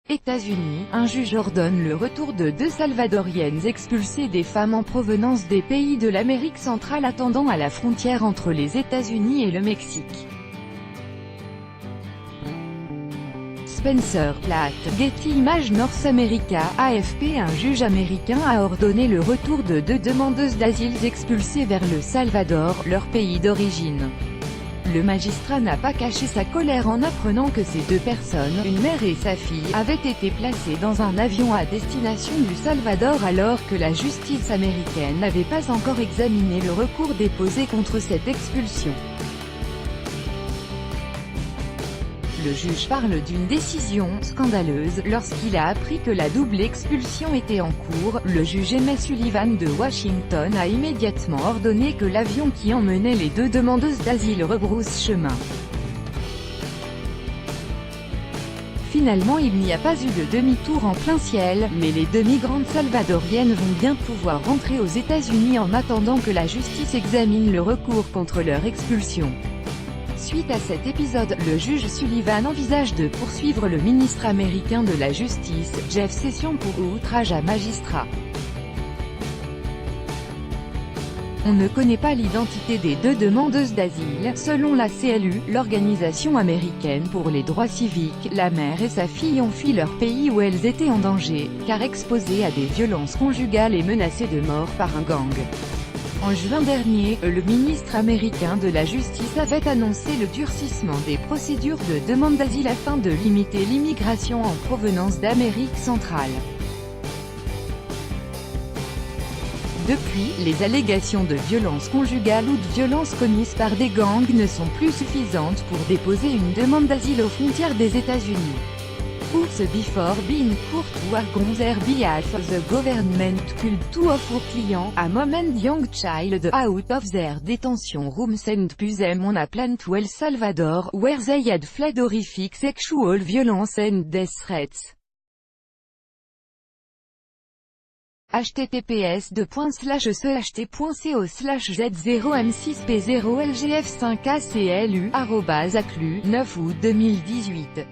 États-Unis, un juge ordonne le retour de 2 Salvadoriennes expulsées, des femmes en provenance des pays de l'Amérique centrale attendant à la frontière entre les États-Unis et le Mexique. Spencer Platt, Getty Images North America, AFP. Un juge américain a ordonné le retour de 2 demandeuses d'asile expulsées vers le Salvador, leur pays d'origine. Le magistrat n'a pas caché sa colère en apprenant que ces 2 personnes, une mère et sa fille, avaient été placées dans un avion à destination du Salvador alors que la justice américaine n'avait pas encore examiné le recours déposé contre cette expulsion. Le juge parle d'une décision « scandaleuse » lorsqu'il a appris que la double expulsion était en cours. Le juge Amy Sullivan de Washington a immédiatement ordonné que l'avion qui emmenait les 2 demandeuses d'asile rebrousse chemin. Finalement, il n'y a pas eu de demi-tour en plein ciel, mais les 2 migrantes salvadoriennes vont bien pouvoir rentrer aux États-Unis en attendant que la justice examine le recours contre leur expulsion. Suite à cet épisode, le juge Sullivan envisage de poursuivre le ministre américain de la Justice, Jeff Sessions, pour outrage à magistrat. On ne connaît pas l'identité des 2 demandeuses d'asile. Selon la CLU, l'organisation américaine pour les droits civiques, la mère et sa fille ont fui leur pays où elles étaient en danger, car exposées à des violences conjugales et menacées de mort par un gang. En juin dernier, le ministre américain de la Justice avait annoncé le durcissement des procédures de demande d'asile afin de limiter l'immigration en provenance d'Amérique centrale. Depuis, les allégations de violence conjugale ou de violence commises par des gangs ne sont plus suffisantes pour déposer une demande d'asile aux frontières des États-Unis. Courts before being court wagons behalf of the government could to offer clients a moment young child out of their detention rooms and push them on a plane to El Salvador, where they had fled horrific sexual violence and death threats. https://cht.co/z0m6p0lgf5aclu @aclu 9 août 2018